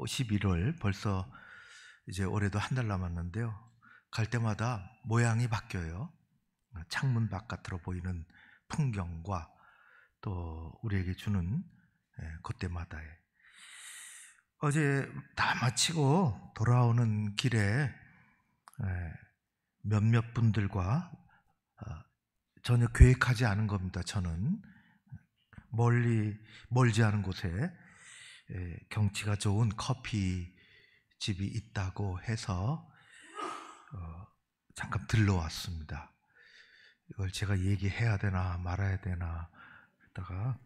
11월 벌써 이제 올해도 한 달 남았는데요. 갈 때마다 모양이 바뀌어요. 창문 바깥으로 보이는 풍경과 또 우리에게 주는 그때마다의 어제 다 마치고 돌아오는 길에 몇몇 분들과 전혀 계획하지 않은 겁니다. 저는 멀지 않은 곳에 경치가 좋은 커피집이 있다고 해서 잠깐 들러왔습니다. 이걸 제가 얘기해야 되나 말아야 되나 하다가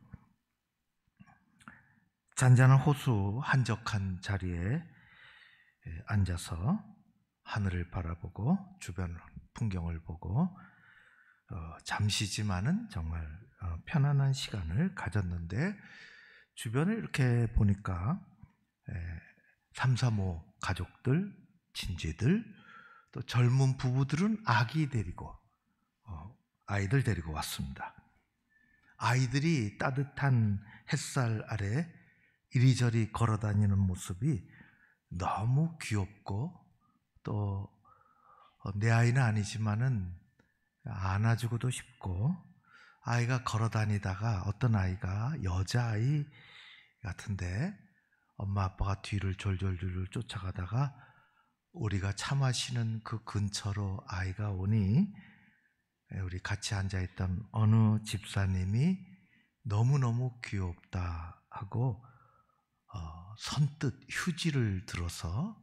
잔잔한 호수 한적한 자리에 앉아서 하늘을 바라보고 주변 풍경을 보고 잠시지만은 정말 편안한 시간을 가졌는데, 주변을 이렇게 보니까 삼삼오 가족들, 친지들, 또 젊은 부부들은 아기 데리고 아이들 데리고 왔습니다. 아이들이 따뜻한 햇살 아래 이리저리 걸어다니는 모습이 너무 귀엽고, 또 내 아이는 아니지만은 안아주고도 싶고, 아이가 걸어다니다가 어떤 아이가 여자아이 같은데 엄마 아빠가 뒤를 졸졸졸 쫓아가다가 우리가 차 마시는 그 근처로 아이가 오니 우리 같이 앉아있던 어느 집사님이 너무너무 귀엽다 하고 선뜻 휴지를 들어서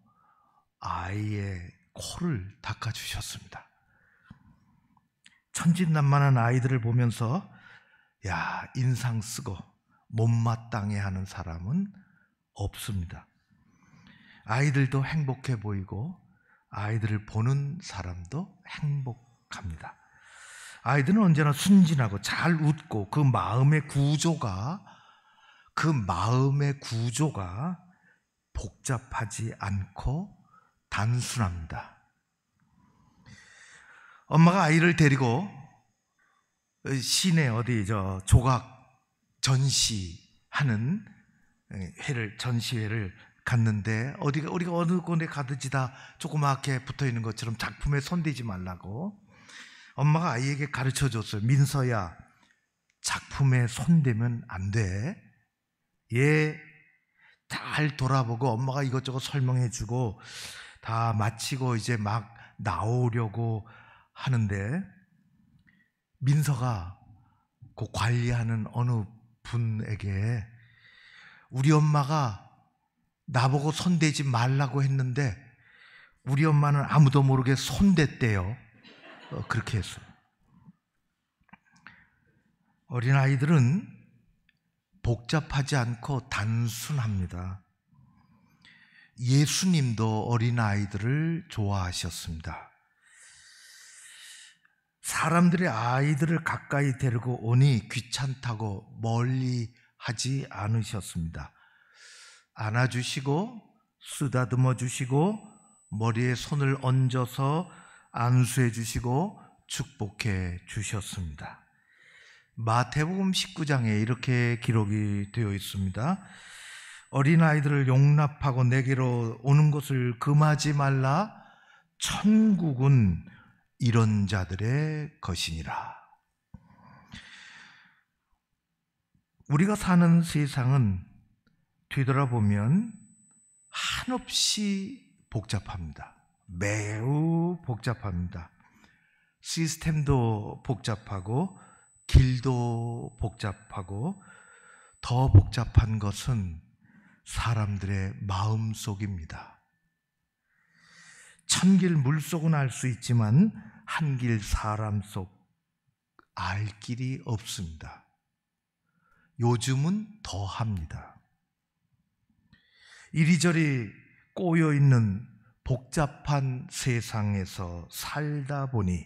아이의 코를 닦아주셨습니다. 천진난만한 아이들을 보면서 야, 인상 쓰고 못마땅해 하는 사람은 없습니다. 아이들도 행복해 보이고 아이들을 보는 사람도 행복합니다. 아이들은 언제나 순진하고 잘 웃고 그 마음의 구조가 복잡하지 않고 단순합니다. 엄마가 아이를 데리고 시내 어디 조각 전시하는 전시회를 갔는데, 우리가 어느 곳에 가든지 다 조그맣게 붙어있는 것처럼 작품에 손대지 말라고 엄마가 아이에게 가르쳐 줬어요. 민서야, 작품에 손대면 안 돼. 얘 잘 돌아보고 엄마가 이것저것 설명해 주고 다 마치고 이제 막 나오려고 하는데, 민서가 그 관리하는 어느 분에게 우리 엄마가 나보고 손대지 말라고 했는데 우리 엄마는 아무도 모르게 손댔대요. 그렇게 했어요. 어린아이들은 복잡하지 않고 단순합니다. 예수님도 어린아이들을 좋아하셨습니다. 사람들의 아이들을 가까이 데리고 오니 귀찮다고 멀리 하지 않으셨습니다. 안아주시고 쓰다듬어 주시고 머리에 손을 얹어서 안수해 주시고 축복해 주셨습니다. 마태복음 19장에 이렇게 기록이 되어 있습니다. 어린아이들을 용납하고 내게로 오는 것을 금하지 말라. 천국은 이런 자들의 것이니라. 우리가 사는 세상은 뒤돌아보면 한없이 복잡합니다. 매우 복잡합니다. 시스템도 복잡하고 길도 복잡하고, 더 복잡한 것은 사람들의 마음속입니다. 천길 물속은 알 수 있지만 한길 사람 속 알 길이 없습니다. 요즘은 더합니다. 이리저리 꼬여있는 복잡한 세상에서 살다 보니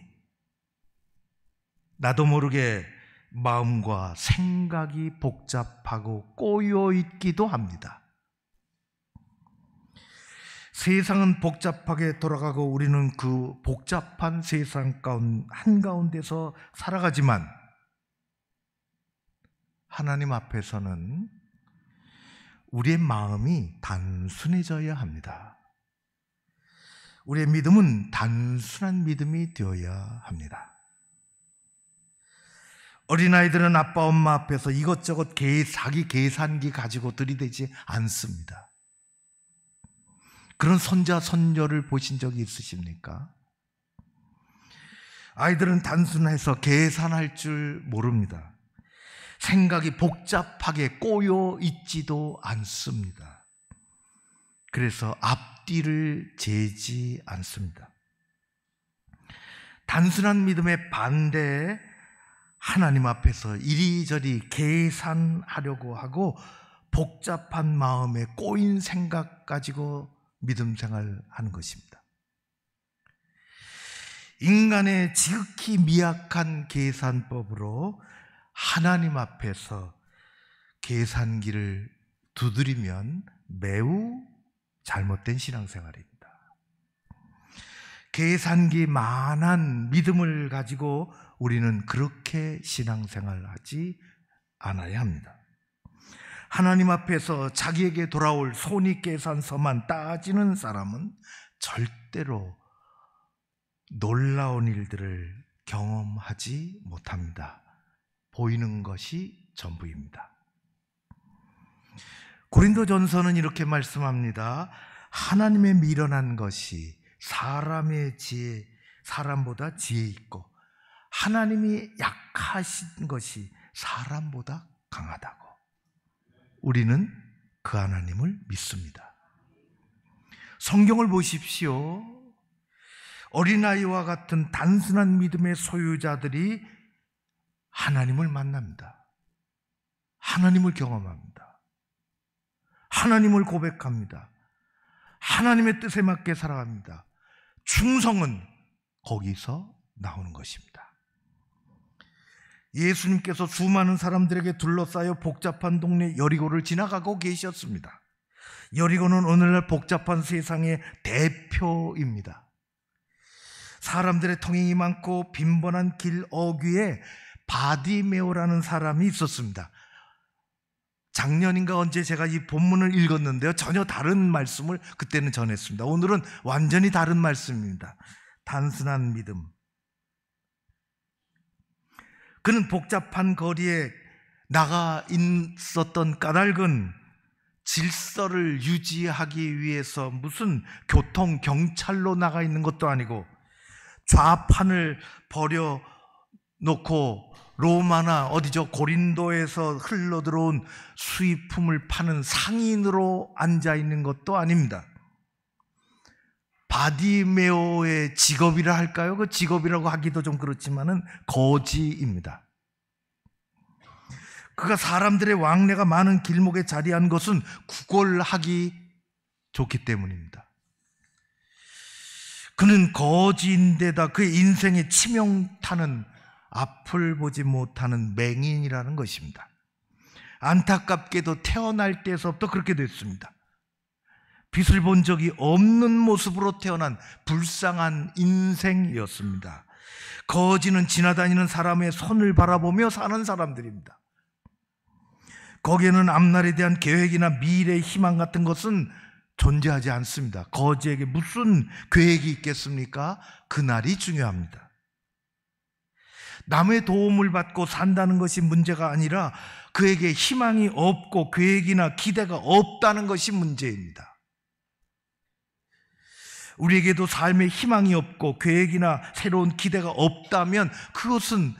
나도 모르게 마음과 생각이 복잡하고 꼬여있기도 합니다. 세상은 복잡하게 돌아가고 우리는 그 복잡한 세상 한가운데서 살아가지만, 하나님 앞에서는 우리의 마음이 단순해져야 합니다. 우리의 믿음은 단순한 믿음이 되어야 합니다. 어린아이들은 아빠 엄마 앞에서 이것저것 자기 계산기 가지고 들이대지 않습니다. 그런 손자 손녀를 보신 적이 있으십니까? 아이들은 단순해서 계산할 줄 모릅니다. 생각이 복잡하게 꼬여 있지도 않습니다. 그래서 앞뒤를 재지 않습니다. 단순한 믿음의 반대에 하나님 앞에서 이리저리 계산하려고 하고 복잡한 마음에 꼬인 생각 가지고 믿음 생활하는 것입니다. 인간의 지극히 미약한 계산법으로 하나님 앞에서 계산기를 두드리면 매우 잘못된 신앙생활입니다. 계산기만한 믿음을 가지고 우리는 그렇게 신앙생활하지 않아야 합니다. 하나님 앞에서 자기에게 돌아올 손익계산서만 따지는 사람은 절대로 놀라운 일들을 경험하지 못합니다. 보이는 것이 전부입니다. 고린도전서는 이렇게 말씀합니다. 하나님의 미련한 것이 사람의 지혜, 사람보다 지혜 있고 하나님이 약하신 것이 사람보다 강하다고. 우리는 그 하나님을 믿습니다. 성경을 보십시오. 어린아이와 같은 단순한 믿음의 소유자들이 하나님을 만납니다. 하나님을 경험합니다. 하나님을 고백합니다. 하나님의 뜻에 맞게 살아갑니다. 충성은 거기서 나오는 것입니다. 예수님께서 수많은 사람들에게 둘러싸여 복잡한 동네 여리고를 지나가고 계셨습니다. 여리고는 오늘날 복잡한 세상의 대표입니다. 사람들의 통행이 많고 빈번한 길 어귀에 바디메오라는 사람이 있었습니다. 작년인가 언제 제가 이 본문을 읽었는데요, 전혀 다른 말씀을 그때는 전했습니다. 오늘은 완전히 다른 말씀입니다. 단순한 믿음. 그는 복잡한 거리에 나가 있었던 까닭은 질서를 유지하기 위해서 무슨 교통 경찰로 나가 있는 것도 아니고 좌판을 버려놓고 로마나 어디죠 고린도에서 흘러들어온 수입품을 파는 상인으로 앉아있는 것도 아닙니다. 바디메오의 직업이라 할까요? 그 직업이라고 하기도 좀 그렇지만은 거지입니다. 그가 사람들의 왕래가 많은 길목에 자리한 것은 구걸하기 좋기 때문입니다. 그는 거지인데다 그의 인생의 치명타는 앞을 보지 못하는 맹인이라는 것입니다. 안타깝게도 태어날 때에서부터 그렇게 됐습니다. 빛을 본 적이 없는 모습으로 태어난 불쌍한 인생이었습니다. 거지는 지나다니는 사람의 손을 바라보며 사는 사람들입니다. 거기에는 앞날에 대한 계획이나 미래의 희망 같은 것은 존재하지 않습니다. 거지에게 무슨 계획이 있겠습니까? 그날이 중요합니다. 남의 도움을 받고 산다는 것이 문제가 아니라 그에게 희망이 없고 계획이나 기대가 없다는 것이 문제입니다. 우리에게도 삶에 희망이 없고 계획이나 새로운 기대가 없다면 그것은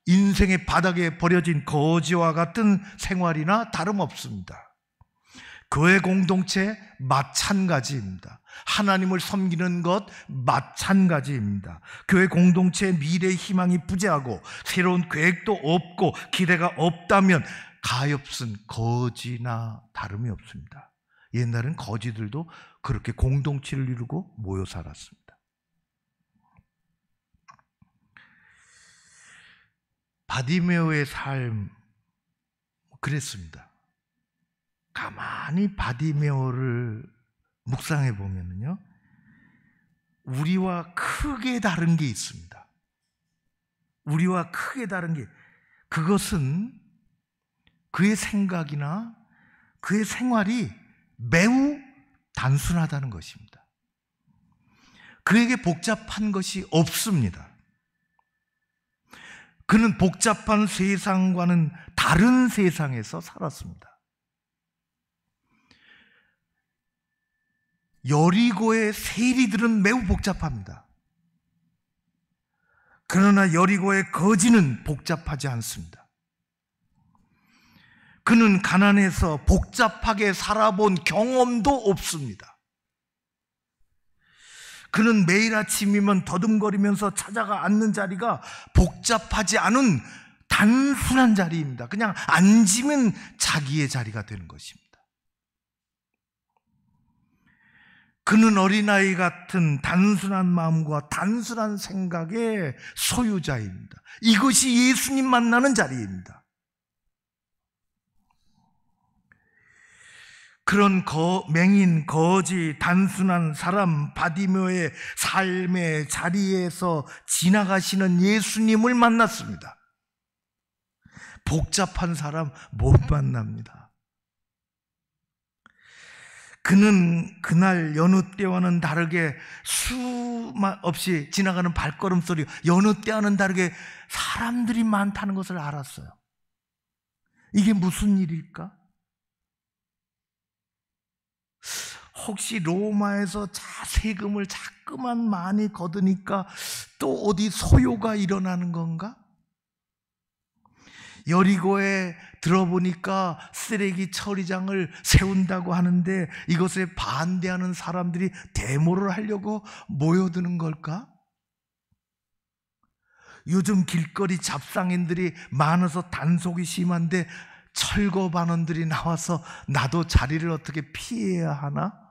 인생의 바닥에 버려진 거지와 같은 생활이나 다름없습니다. 교회 공동체 마찬가지입니다. 하나님을 섬기는 것 마찬가지입니다. 교회 공동체의 미래의 희망이 부재하고 새로운 계획도 없고 기대가 없다면 가엾은 거지나 다름이 없습니다. 옛날엔 거지들도 그렇게 공동체를 이루고 모여 살았습니다. 바디메오의 삶 그랬습니다. 가만히 바디메오를 묵상해 보면요, 우리와 크게 다른 게 있습니다. 우리와 크게 다른 게, 그것은 그의 생각이나 그의 생활이 매우 단순하다는 것입니다. 그에게 복잡한 것이 없습니다. 그는 복잡한 세상과는 다른 세상에서 살았습니다. 여리고의 세리들은 매우 복잡합니다. 그러나 여리고의 거지는 복잡하지 않습니다. 그는 가난해서 복잡하게 살아본 경험도 없습니다. 그는 매일 아침이면 더듬거리면서 찾아가 앉는 자리가 복잡하지 않은 단순한 자리입니다. 그냥 앉으면 자기의 자리가 되는 것입니다. 그는 어린아이 같은 단순한 마음과 단순한 생각의 소유자입니다. 이것이 예수님 만나는 자리입니다. 그런 맹인, 거지, 단순한 사람 바디메오의 삶의 자리에서 지나가시는 예수님을 만났습니다. 복잡한 사람 못 만납니다. 그는 그날 여느 때와는 다르게 수만 없이 지나가는 발걸음 소리, 여느 때와는 다르게 사람들이 많다는 것을 알았어요. 이게 무슨 일일까? 혹시 로마에서 세금을 자꾸만 많이 거두니까 또 어디 소요가 일어나는 건가? 여리고에 들어보니까 쓰레기 처리장을 세운다고 하는데 이것에 반대하는 사람들이 데모를 하려고 모여드는 걸까? 요즘 길거리 잡상인들이 많아서 단속이 심한데 철거반원들이 나와서 나도 자리를 어떻게 피해야 하나?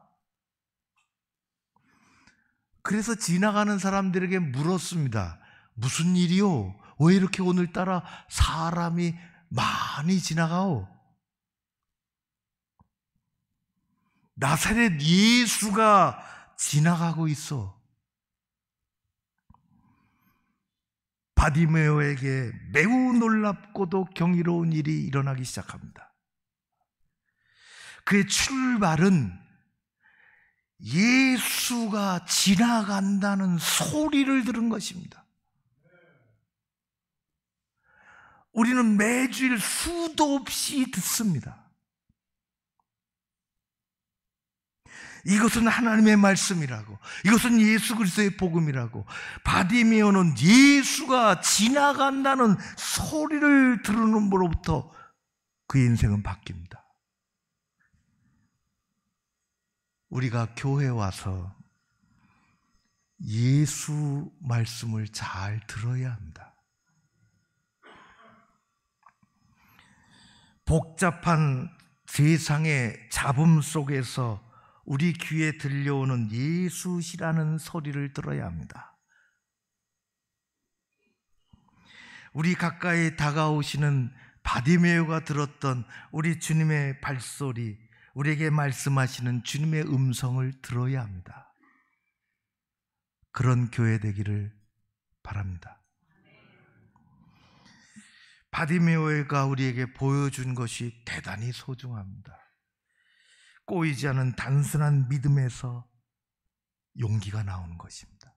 그래서 지나가는 사람들에게 물었습니다. 무슨 일이요? 왜 이렇게 오늘따라 사람이 많이 지나가오? 나사렛 예수가 지나가고 있어. 바디메오에게 매우 놀랍고도 경이로운 일이 일어나기 시작합니다. 그의 출발은 예수가 지나간다는 소리를 들은 것입니다. 우리는 매주일 수도 없이 듣습니다. 이것은 하나님의 말씀이라고, 이것은 예수 그리스도의 복음이라고. 바디메오는 예수가 지나간다는 소리를 들음으로부터 그의 인생은 바뀝니다. 우리가 교회에 와서 예수 말씀을 잘 들어야 합니다. 복잡한 세상의 잡음 속에서 우리 귀에 들려오는 예수시라는 소리를 들어야 합니다. 우리 가까이 다가오시는 바디메오가 들었던 우리 주님의 발소리, 우리에게 말씀하시는 주님의 음성을 들어야 합니다. 그런 교회 되기를 바랍니다. 바디메오가 우리에게 보여준 것이 대단히 소중합니다. 꼬이지 않은 단순한 믿음에서 용기가 나오는 것입니다.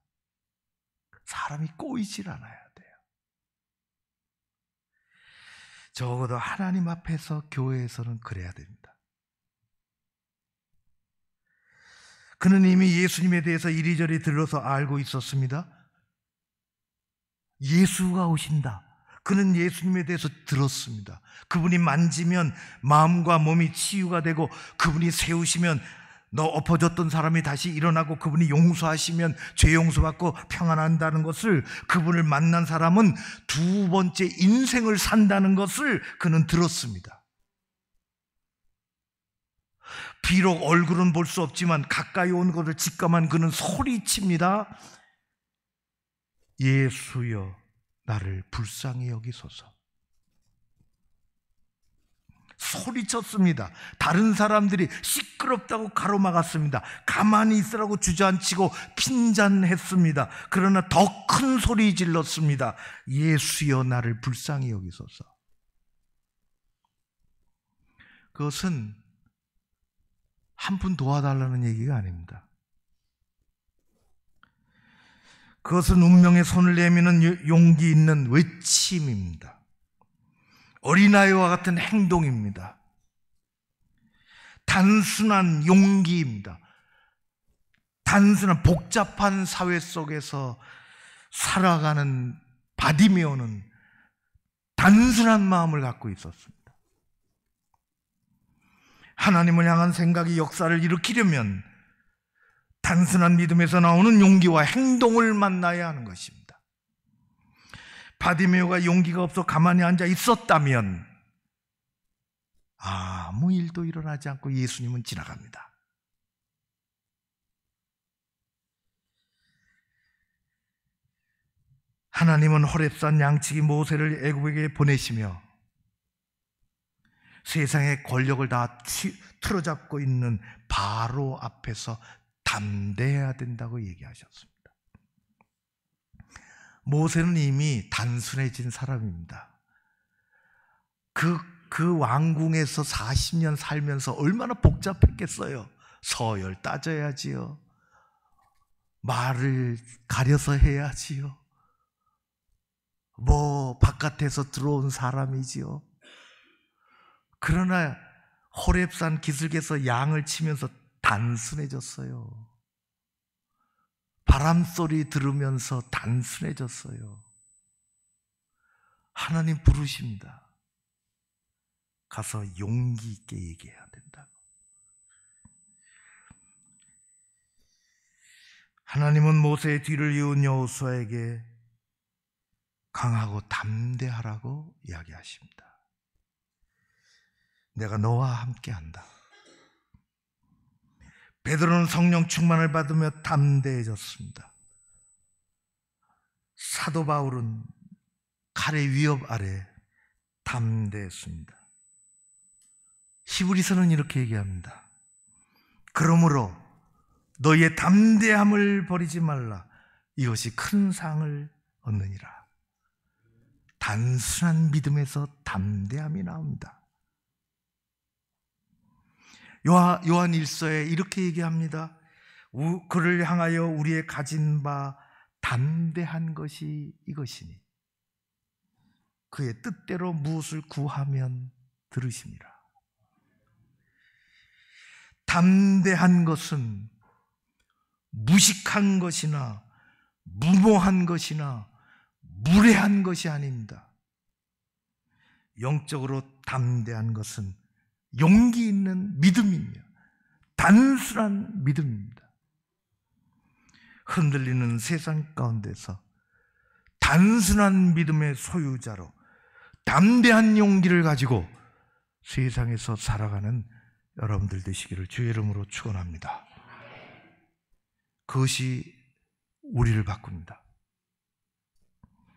사람이 꼬이질 않아야 돼요. 적어도 하나님 앞에서 교회에서는 그래야 됩니다. 그는 이미 예수님에 대해서 이리저리 들어서 알고 있었습니다. 예수가 오신다. 그는 예수님에 대해서 들었습니다. 그분이 만지면 마음과 몸이 치유가 되고, 그분이 세우시면 너 엎어졌던 사람이 다시 일어나고, 그분이 용서하시면 죄 용서받고 평안한다는 것을, 그분을 만난 사람은 두 번째 인생을 산다는 것을 그는 들었습니다. 비록 얼굴은 볼 수 없지만 가까이 온 것을 직감한 그는 소리칩니다. 예수여 나를 불쌍히 여기소서. 소리쳤습니다. 다른 사람들이 시끄럽다고 가로막았습니다. 가만히 있으라고 주저앉히고 핀잔했습니다. 그러나 더 큰 소리 질렀습니다. 예수여 나를 불쌍히 여기소서. 그것은 한 푼 도와달라는 얘기가 아닙니다. 그것은 운명의 손을 내미는 용기 있는 외침입니다. 어린아이와 같은 행동입니다. 단순한 용기입니다. 단순한 복잡한 사회 속에서 살아가는 바디메오는 단순한 마음을 갖고 있었습니다. 하나님을 향한 생각이 역사를 일으키려면 단순한 믿음에서 나오는 용기와 행동을 만나야 하는 것입니다. 바디메오가 용기가 없어 가만히 앉아 있었다면 아무 일도 일어나지 않고 예수님은 지나갑니다. 하나님은 호렙산 양치기 모세를 애굽에게 보내시며 세상의 권력을 다 틀어잡고 있는 바로 앞에서 담대해야 된다고 얘기하셨습니다. 모세는 이미 단순해진 사람입니다. 그 왕궁에서 40년 살면서 얼마나 복잡했겠어요. 서열 따져야지요. 말을 가려서 해야지요. 바깥에서 들어온 사람이지요. 그러나 호렙산 기슭에서 양을 치면서 단순해졌어요. 바람소리 들으면서 단순해졌어요. 하나님 부르십니다. 가서 용기 있게 얘기해야 된다고. 하나님은 모세의 뒤를 이은 여호수아에게 강하고 담대하라고 이야기하십니다. 내가 너와 함께한다. 베드로는 성령 충만을 받으며 담대해졌습니다. 사도 바울은 칼의 위협 아래 담대했습니다. 히브리서는 이렇게 얘기합니다. 그러므로 너희의 담대함을 버리지 말라. 이것이 큰 상을 얻느니라. 단순한 믿음에서 담대함이 나옵니다. 요한 1서에 이렇게 얘기합니다. 그를 향하여 우리의 가진 바 담대한 것이 이것이니 그의 뜻대로 무엇을 구하면 들으심이라. 담대한 것은 무식한 것이나 무모한 것이나 무례한 것이 아닙니다. 영적으로 담대한 것은 용기 있는 믿음이며 단순한 믿음입니다. 흔들리는 세상 가운데서 단순한 믿음의 소유자로 담대한 용기를 가지고 세상에서 살아가는 여러분들 되시기를 주의 이름으로 축원합니다. 그것이 우리를 바꿉니다.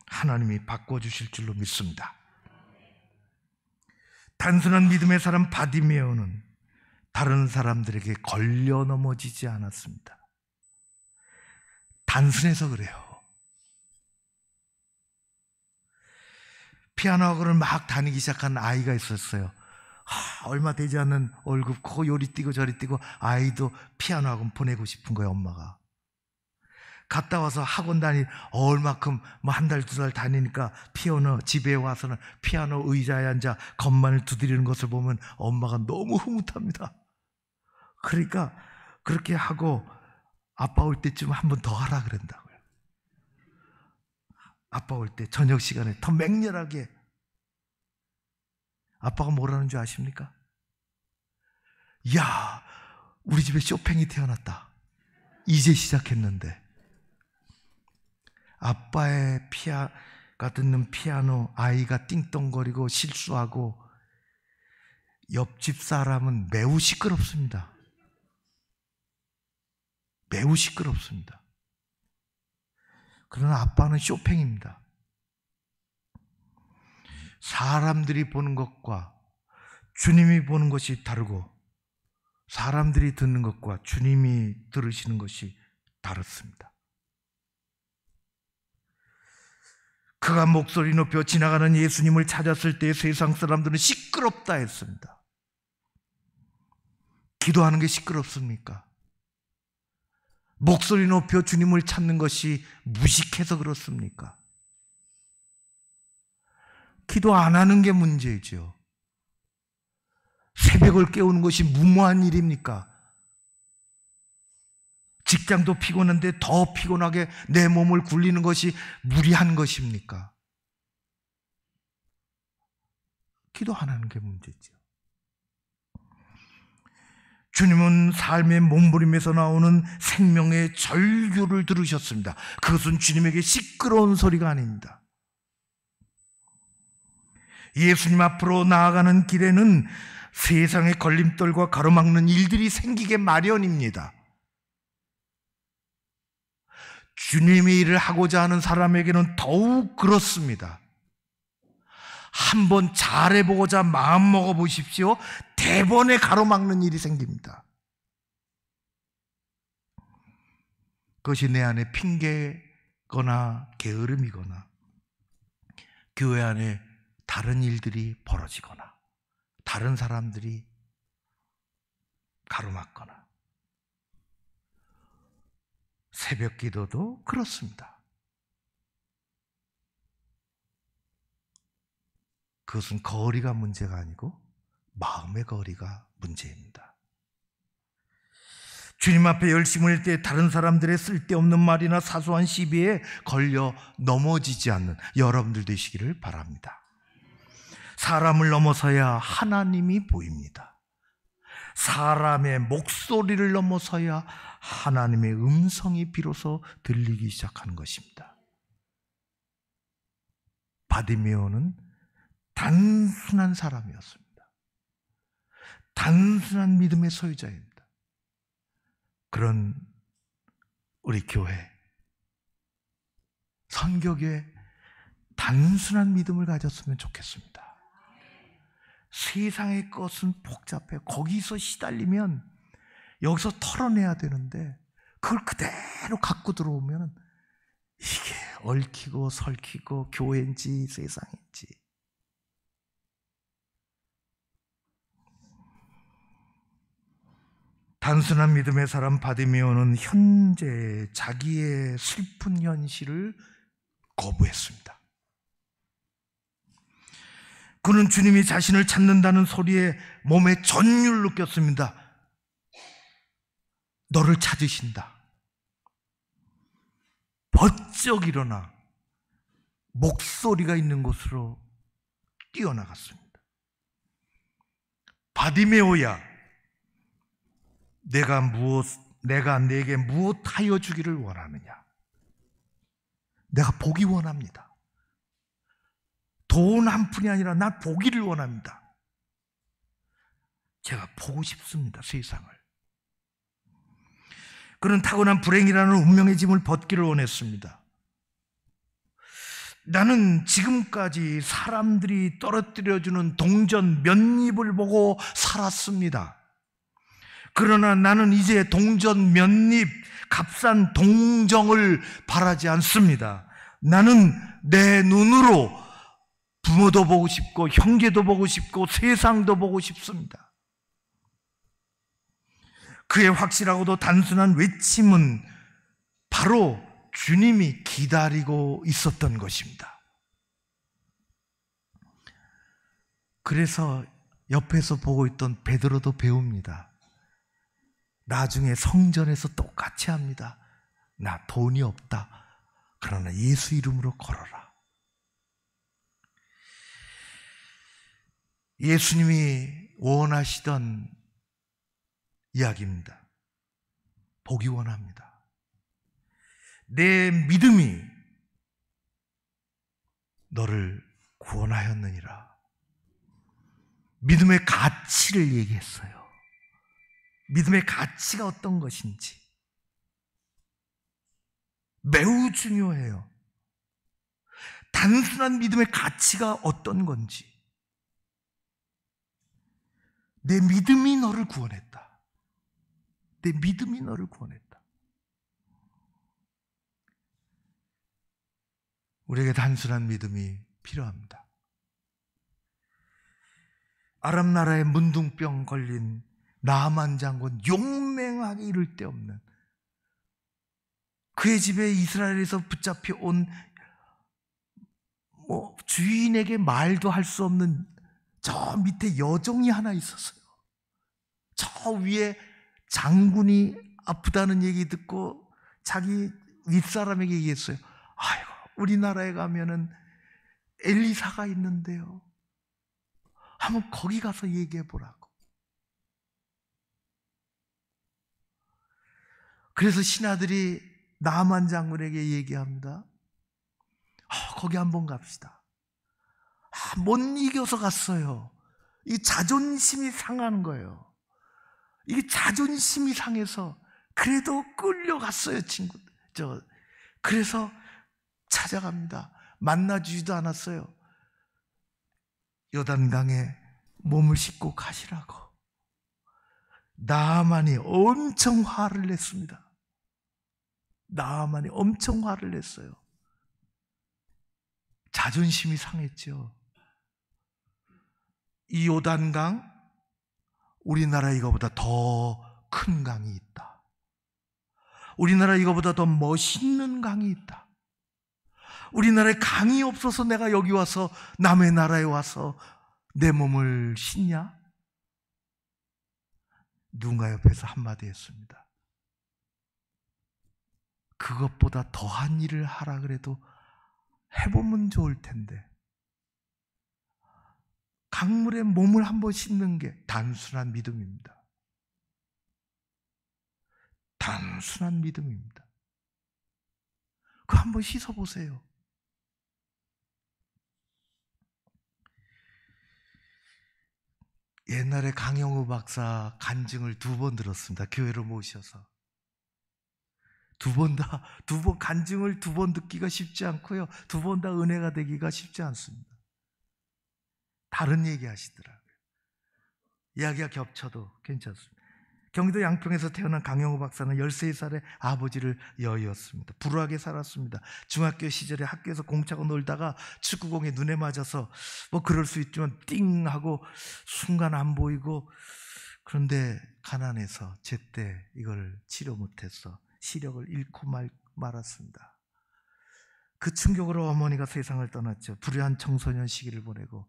하나님이 바꿔주실 줄로 믿습니다. 단순한 믿음의 사람 바디메오는 다른 사람들에게 걸려 넘어지지 않았습니다. 단순해서 그래요. 피아노 학원을 막 다니기 시작한 아이가 있었어요. 얼마 되지 않는 월급 코 요리 뛰고 저리 뛰고 아이도 피아노 학원 보내고 싶은 거예요. 엄마가 갔다 와서 학원 얼마큼 한 달 두 달 다니니까 피아노 집에 와서는 피아노 의자에 앉아 건반을 두드리는 것을 보면 엄마가 너무 흐뭇합니다. 그러니까 그렇게 하고 아빠 올 때쯤 한 번 더 하라 그런다고요. 아빠 올 때 저녁 시간에 더 맹렬하게. 아빠가 뭐라는 줄 아십니까? 야, 우리 집에 쇼팽이 태어났다. 이제 시작했는데. 아빠의 피아가 듣는 피아노 아이가 띵똥거리고 실수하고 옆집 사람은 매우 시끄럽습니다. 매우 시끄럽습니다. 그러나 아빠는 쇼팽입니다. 사람들이 보는 것과 주님이 보는 것이 다르고 사람들이 듣는 것과 주님이 들으시는 것이 다릅니다. 그가 목소리 높여 지나가는 예수님을 찾았을 때 세상 사람들은 시끄럽다 했습니다. 기도하는 게 시끄럽습니까? 목소리 높여 주님을 찾는 것이 무식해서 그렇습니까? 기도 안 하는 게 문제죠. 새벽을 깨우는 것이 무모한 일입니까? 직장도 피곤한데 더 피곤하게 내 몸을 굴리는 것이 무리한 것입니까? 기도 안 하는 게 문제죠. 주님은 삶의 몸부림에서 나오는 생명의 절규를 들으셨습니다. 그것은 주님에게 시끄러운 소리가 아닙니다. 예수님 앞으로 나아가는 길에는 세상의 걸림돌과 가로막는 일들이 생기게 마련입니다. 주님의 일을 하고자 하는 사람에게는 더욱 그렇습니다. 한번 잘해보고자 마음 먹어보십시오. 대번에 가로막는 일이 생깁니다. 그것이 내 안에 핑계거나 게으름이거나 교회 안에 다른 일들이 벌어지거나 다른 사람들이 가로막거나. 새벽 기도도 그렇습니다. 그것은 거리가 문제가 아니고 마음의 거리가 문제입니다. 주님 앞에 열심을 때 다른 사람들의 쓸데없는 말이나 사소한 시비에 걸려 넘어지지 않는 여러분들 되시기를 바랍니다. 사람을 넘어서야 하나님이 보입니다. 사람의 목소리를 넘어서야 하나님의 음성이 비로소 들리기 시작하는 것입니다. 바디메오는 단순한 사람이었습니다. 단순한 믿음의 소유자입니다. 그런 우리 교회, 선교교회 단순한 믿음을 가졌으면 좋겠습니다. 세상의 것은 복잡해. 거기서 시달리면 여기서 털어내야 되는데 그걸 그대로 갖고 들어오면 이게 얽히고 설키고 교회인지 세상인지. 단순한 믿음의 사람 바디메오는 현재 자기의 슬픈 현실을 거부했습니다. 그는 주님이 자신을 찾는다는 소리에 몸에 전율을 느꼈습니다. 너를 찾으신다. 번쩍 일어나 목소리가 있는 곳으로 뛰어나갔습니다. 바디메오야, 내가 내게 무엇하여 주기를 원하느냐? 내가 보기 원합니다. 돈 한 푼이 아니라 나 보기를 원합니다. 제가 보고 싶습니다, 세상을. 그는 타고난 불행이라는 운명의 짐을 벗기를 원했습니다. 나는 지금까지 사람들이 떨어뜨려주는 동전 몇 입을 보고 살았습니다. 그러나 나는 이제 동전 몇 입, 값싼 동정을 바라지 않습니다. 나는 내 눈으로 부모도 보고 싶고 형제도 보고 싶고 세상도 보고 싶습니다. 그의 확실하고도 단순한 외침은 바로 주님이 기다리고 있었던 것입니다. 그래서 옆에서 보고 있던 베드로도 배웁니다. 나중에 성전에서 똑같이 합니다. 나 돈이 없다. 그러나 예수 이름으로 걸어라. 예수님이 원하시던 이야기입니다. 보기 원합니다. 내 믿음이 너를 구원하였느니라. 믿음의 가치를 얘기했어요. 믿음의 가치가 어떤 것인지 매우 중요해요. 단순한 믿음의 가치가 어떤 건지. 내 믿음이 너를 구원했다. 내 믿음이 너를 구원했다. 우리에게 단순한 믿음이 필요합니다. 아랍 나라에 문둥병 걸린 나만 장군 용맹하게 이를 데 없는, 그의 집에 이스라엘에서 붙잡혀 온 주인에게 말도 할 수 없는 저 밑에 여종이 하나 있었어요. 저 위에 장군이 아프다는 얘기 듣고 자기 윗사람에게 얘기했어요. 아이고, 우리나라에 가면은 엘리사가 있는데요, 한번 거기 가서 얘기해 보라고. 그래서 신하들이 나만 장군에게 얘기합니다. 거기 한번 갑시다. 못 이겨서 갔어요. 이 자존심이 상하는 거예요. 이게 자존심이 상해서 그래도 끌려갔어요, 그래서 찾아갑니다. 만나주지도 않았어요. 요단강에 몸을 씻고 가시라고. 나만이 엄청 화를 냈습니다. 나만이 엄청 화를 냈어요. 자존심이 상했죠. 이 요단강, 우리나라 이거보다 더 큰 강이 있다. 우리나라 이거보다 더 멋있는 강이 있다. 우리나라에 강이 없어서 내가 여기 와서, 남의 나라에 와서 내 몸을 씻냐? 누군가 옆에서 한마디 했습니다. 그것보다 더한 일을 하라 그래도 해보면 좋을 텐데, 강물에 몸을 한번 씻는 게 단순한 믿음입니다. 단순한 믿음입니다. 그거 한번 씻어보세요. 옛날에 강영우 박사 간증을 2번 들었습니다. 교회로 모셔서. 두 번 간증을 2번 듣기가 쉽지 않고요, 2번 다 은혜가 되기가 쉽지 않습니다. 다른 얘기 하시더라고요. 이야기가 겹쳐도 괜찮습니다. 경기도 양평에서 태어난 강영우 박사는 13살에 아버지를 여의었습니다. 불우하게 살았습니다. 중학교 시절에 학교에서 공차고 놀다가 축구공에 눈에 맞아서 그럴 수 있지만 띵 하고 순간 안 보이고, 그런데 가난해서 제때 이걸 치료 못해서 시력을 잃고 말았습니다. 그 충격으로 어머니가 세상을 떠났죠. 불우한 청소년 시기를 보내고,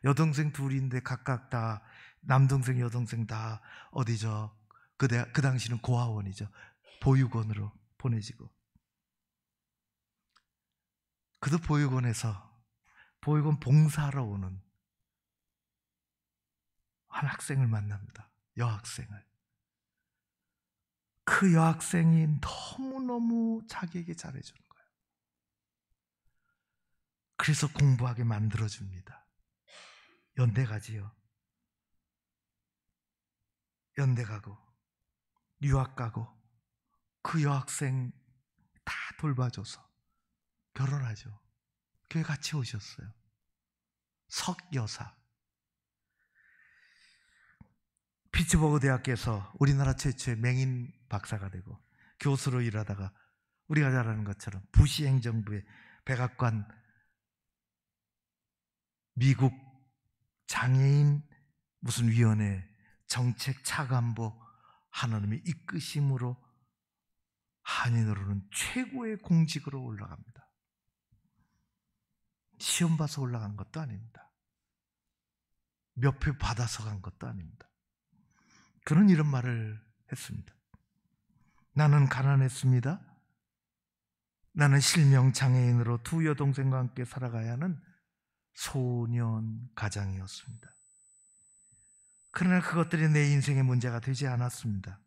여동생 둘인데 각각 다, 남동생 여동생 다 어디죠? 그 당시는 고아원이죠. 보육원으로 보내지고, 그도 보육원 봉사하러 오는 한 학생을 만납니다. 여학생을. 그 여학생이 너무너무 자기에게 잘해주는 거예요. 그래서 공부하게 만들어줍니다. 연대 가지요. 연대 가고 유학 가고, 그 여학생 다 돌봐줘서 결혼하죠. 교회 같이 오셨어요. 석여사. 피츠버그 대학교에서 우리나라 최초의 맹인 박사가 되고, 교수로 일하다가 우리가 잘 아는 것처럼 부시 행정부의 백악관 미국 장애인 무슨 위원회 정책 차관보 하나님의 이끄심으로 한인으로는 최고의 공직으로 올라갑니다. 시험 봐서 올라간 것도 아닙니다. 몇 표 받아서 간 것도 아닙니다. 그런 이런 말을 했습니다. 나는 가난했습니다. 나는 실명장애인으로 2 여동생과 함께 살아가야 하는 소년 가장이었습니다. 그러나 그것들이 내 인생의 문제가 되지 않았습니다.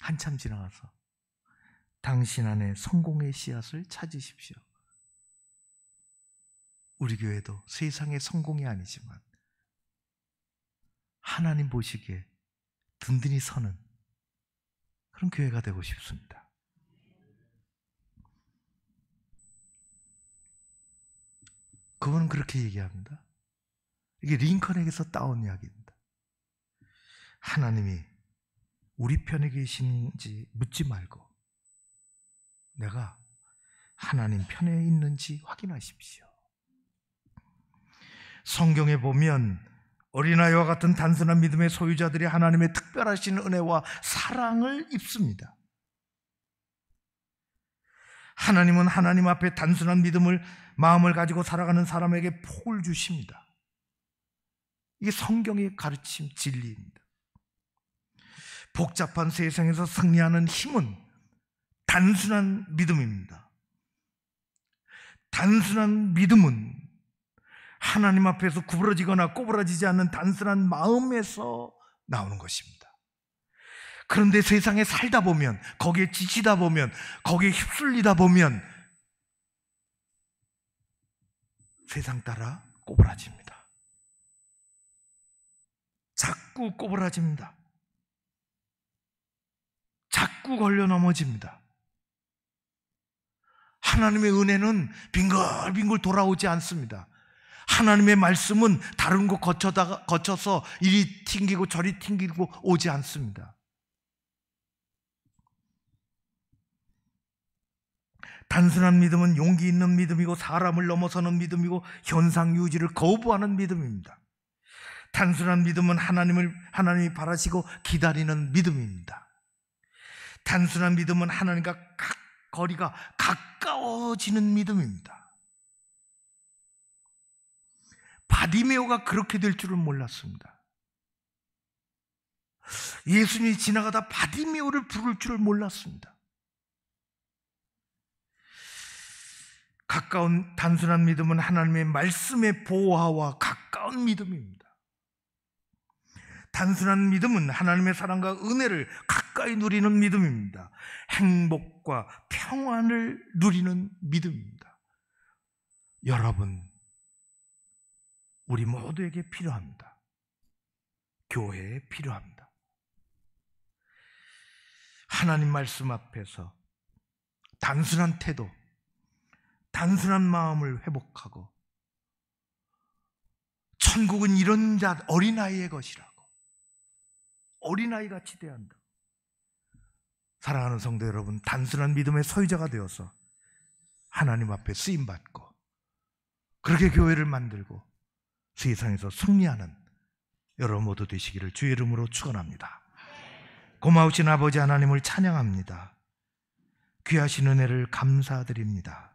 한참 지나가서 당신 안에 성공의 씨앗을 찾으십시오. 우리 교회도 세상의 성공이 아니지만 하나님 보시기에 든든히 서는 그런 교회가 되고 싶습니다. 그분은 그렇게 얘기합니다. 이게 링컨에게서 따온 이야기입니다. 하나님이 우리 편에 계시는지 묻지 말고 내가 하나님 편에 있는지 확인하십시오. 성경에 보면 어린아이와 같은 단순한 믿음의 소유자들이 하나님의 특별하신 은혜와 사랑을 입습니다. 하나님은 하나님 앞에 단순한 마음을 가지고 살아가는 사람에게 복을 주십니다. 이게 성경의 가르침, 진리입니다. 복잡한 세상에서 승리하는 힘은 단순한 믿음입니다. 단순한 믿음은 하나님 앞에서 구부러지거나 꼬부라지지 않는 단순한 마음에서 나오는 것입니다. 그런데 세상에 살다 보면, 거기에 지치다 보면, 거기에 휩쓸리다 보면 세상 따라 꼬부라집니다. 자꾸 꼬부라집니다. 자꾸 걸려 넘어집니다. 하나님의 은혜는 빙글빙글 돌아오지 않습니다. 하나님의 말씀은 다른 곳 거쳐서 이리 튕기고 저리 튕기고 오지 않습니다. 단순한 믿음은 용기 있는 믿음이고 사람을 넘어서는 믿음이고 현상 유지를 거부하는 믿음입니다. 단순한 믿음은 하나님이 바라시고 기다리는 믿음입니다. 단순한 믿음은 하나님과 거리가 가까워지는 믿음입니다. 바디메오가 그렇게 될 줄은 몰랐습니다. 예수님이 지나가다 바디메오를 부를 줄을 몰랐습니다. 단순한 믿음은 하나님의 말씀의 보화와 가까운 믿음입니다. 단순한 믿음은 하나님의 사랑과 은혜를 가까이 누리는 믿음입니다. 행복과 평안을 누리는 믿음입니다. 여러분, 우리 모두에게 필요합니다. 교회에 필요합니다. 하나님 말씀 앞에서 단순한 태도, 단순한 마음을 회복하고 천국은 이런 어린아이의 것이라고, 어린아이같이 대한다. 사랑하는 성도 여러분, 단순한 믿음의 소유자가 되어서 하나님 앞에 쓰임받고 그렇게 교회를 만들고 세상에서 승리하는 여러분 모두 되시기를 주의 이름으로 축원합니다. 고마우신 아버지 하나님을 찬양합니다. 귀하신 은혜를 감사드립니다.